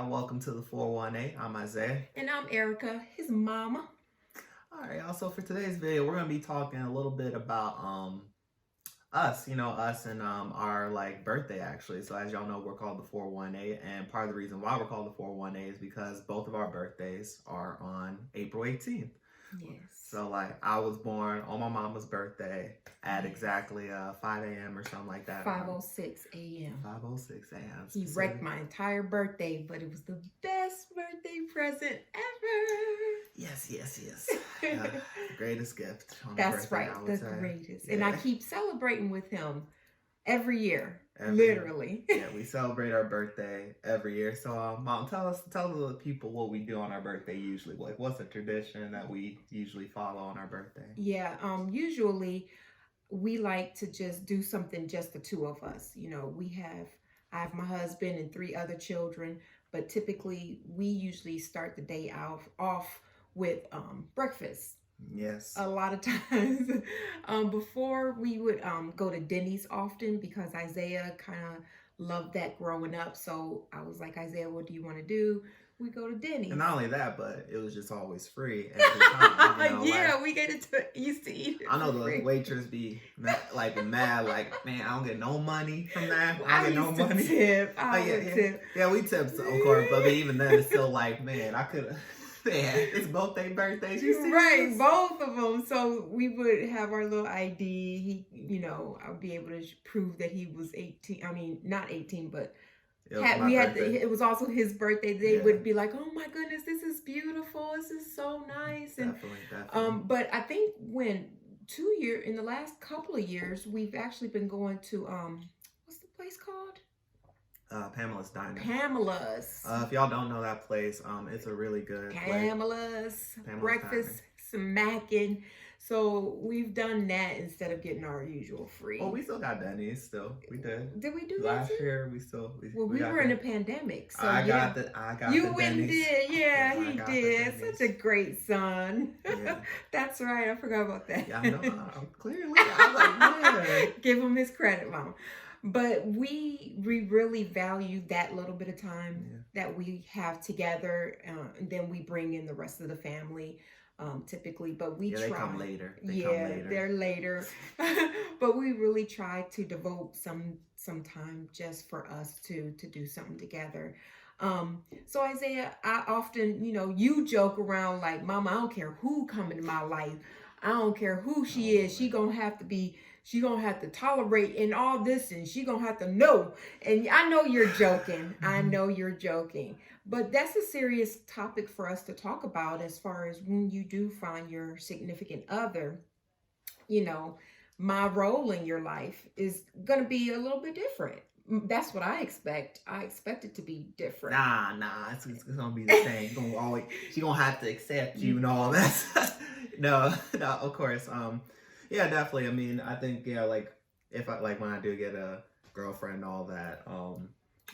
y'all. Welcome to the 418. I'm Isaiah. And I'm Erica, his mama. All right, y'all. So for today's video, we're gonna be talking a little bit about us, us and our like birthday actually. So as y'all know, we're called the 418, and part of the reason why we're called the 418 is because both of our birthdays are on April 18th. Yes. So like I was born on my mama's birthday at exactly 5 a.m. or something like that. 5:06 a.m. 5:06 a.m. He wrecked my entire birthday, but it was the best birthday present ever. Yes. Greatest gift. That's birthday, right, the greatest. Yeah. And I keep celebrating with him every year. Literally. Yeah, we celebrate our birthday every year. So, Mom, tell the people what we do on our birthday usually. Like, what's a tradition that we usually follow on our birthday? Yeah, usually we like to just do something just the two of us. I have my husband and 3 other children, but typically we usually start the day off with breakfast. Yes. A lot of times before we would go to Denny's often because Isaiah kind of loved that growing up. So I was like, Isaiah, what do you want to do? We go to Denny's. And not only that, but it was just always free every time. Yeah, we used to eat it. I know the waitress be mad, like, man, I don't get no money from that. I get no money. Tip. Yeah, we tipped, of course, but even then, it's still like, man, I could have. Yeah, it's both their birthdays. Right, both of them. So we would have our little ID. I'd be able to prove that he was 18. I mean, not 18, but it was also his birthday. They would be like, "Oh my goodness, this is beautiful. This is so nice." And definitely. But I think in the last couple of years, we've actually been going to what's the place called? Pamela's Diner. Pamela's. If y'all don't know that place, it's a really good Pamela's breakfast smacking. So we've done that instead of getting our usual free. Oh, we still got Denny's. Still, we did. Did we do that last year? We were in a pandemic. So I got you the went and did. Yeah, he did. Such a great son. Yeah. That's right. I forgot about that. Yeah, I know. Clearly, I was like, yeah. Give him his credit, Mom. But we really value that little bit of time that we have together, and then we bring in the rest of the family typically. But we try. They come later. They're later. But we really try to devote some time just for us to do something together. So Isaiah, I often, you joke around like, Mama, I don't care who come into my life. I don't care who she is. She gonna have to tolerate and all this, and she gonna have to know. And I know you're joking. I know you're joking. But that's a serious topic for us to talk about as far as when you do find your significant other. My role in your life is gonna be a little bit different. That's what I expect. I expect it to be different. Nah. It's gonna be the same. She gonna have to accept you and all that. No, of course. Yeah, definitely. I mean, I think like if when I do get a girlfriend and all that,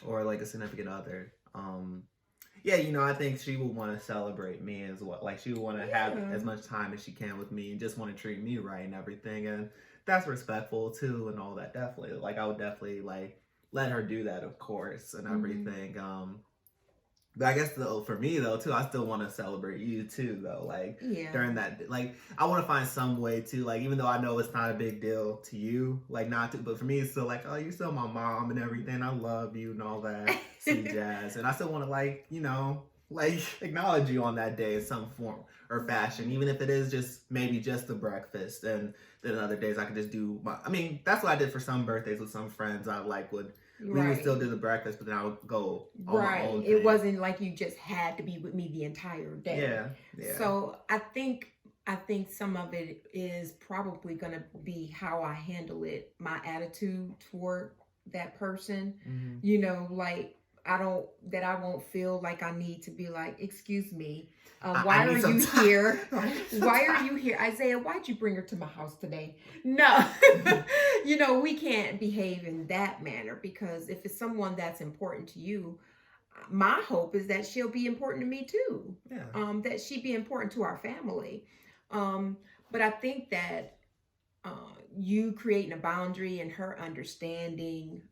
or like a significant other, I think she would want to celebrate me as well. Like she would want to have as much time as she can with me and just want to treat me right and everything, and that's respectful too and all that. Definitely, like I would definitely like let her do that, of course, and everything. But I guess for me though too, I still want to celebrate you too though. Like during that, like I want to find some way to like, even though I know it's not a big deal to you, like not to, but for me it's still like, oh, you're still my mom and everything. I love you and all that sweet jazz, and I still want to like acknowledge you on that day in some form or fashion, even if it is just the breakfast. And then other days I could just do that's what I did for some birthdays with some friends. I we would still do the breakfast, but then I would go on my own thing. It wasn't like you just had to be with me the entire day. Yeah. So I think some of it is probably going to be how I handle it, my attitude toward that person. Like I won't feel like I need to be like, excuse me, why are you here? Why are you here? Isaiah, why'd you bring her to my house today? No, we can't behave in that manner, because if it's someone that's important to you, my hope is that she'll be important to me too. That she be important to our family. But I think that you creating a boundary and her understanding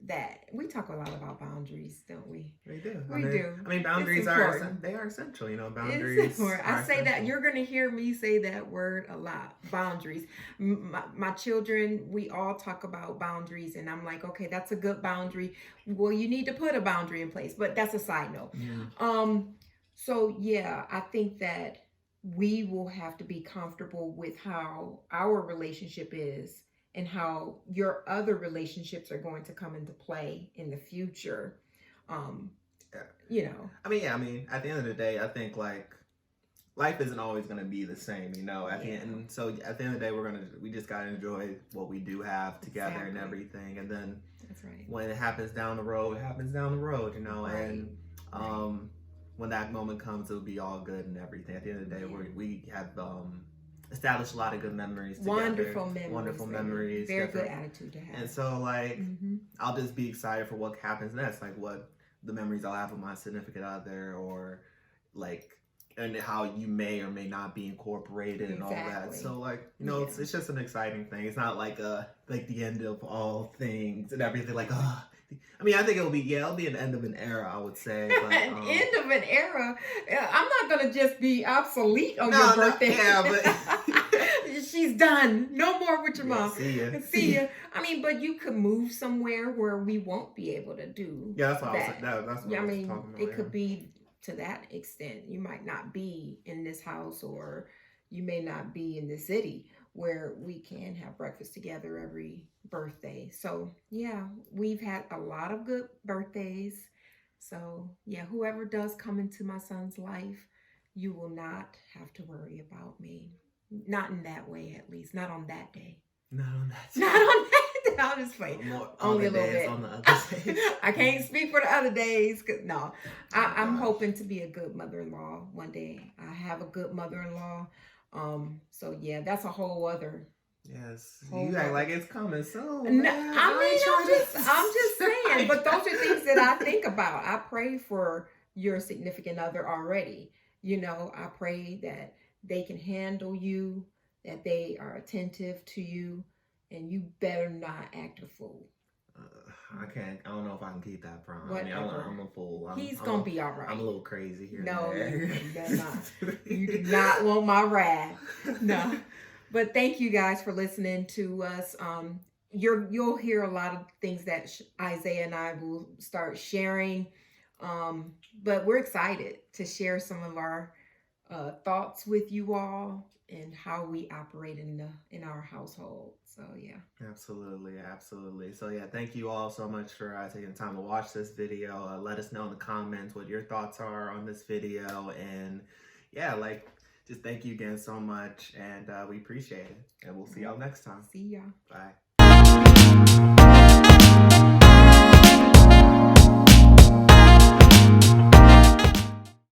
that. We talk a lot about boundaries, don't we? We do. We do. I mean, boundaries they are essential. You know, boundaries. It's important. I say that you're going to hear me say that word a lot. Boundaries. My children, we all talk about boundaries, and I'm like, okay, that's a good boundary. Well, you need to put a boundary in place, but that's a side note. So yeah, I think that we will have to be comfortable with how our relationship is and how your other relationships are going to come into play in the future. You know. I mean, at the end of the day, I think like life isn't always going to be the same, you know. At the end, so at the end of the day, we just got to enjoy what we do have together and everything. And then that's right. When it happens down the road, it happens down the road, you know. Right. And when that moment comes, it'll be all good and everything. At the end of the day, we have established a lot of good memories together. Wonderful memories. Very good attitude to have. And so, like, I'll just be excited for what happens next. Like, what the memories I'll have with my significant other, or, like, and how you may or may not be incorporated and all that. So, like, you know, it's just an exciting thing. It's not like the end of all things and everything. Like, I mean, I think it'll be an end of an era, I would say. But, an end of an era? I'm not going to just be obsolete on your birthday. But she's done. No more with your mom. See ya. I mean, but you could move somewhere where we won't be able to do that's what that. That's what I was talking about. It could be to that extent. You might not be in this house, or you may not be in the city where we can have breakfast together every birthday. So yeah, we've had a lot of good birthdays. So yeah, whoever does come into my son's life, you will not have to worry about me. Not in that way, at least. Not on that day. Not on that day. Not on that day. I'll just wait. Only a little bit. On the other days. I can't speak for the other days. No, I'm hoping to be a good mother-in-law one day. I have a good mother-in-law. So yeah, that's a whole other. Yes, you act like it's coming soon. No, I'm just saying. But those are things that I think about. I pray for your significant other already. You know, I pray that they can handle you, that they are attentive to you, and you better not act a fool. I don't know if I can keep that promise. Whatever. I mean, I'm a fool. He's going to be all right. I'm a little crazy here. No, you're not. You do not want my wrath. No. But thank you guys for listening to us. You'll hear a lot of things that Isaiah and I will start sharing. But we're excited to share some of our thoughts with you all and how we operate in our household. So yeah, absolutely. So yeah, thank you all so much for taking the time to watch this video. Let us know in the comments what your thoughts are on this video, and yeah, like, just thank you again so much, and we appreciate it, and we'll see y'all next time. See ya. Bye.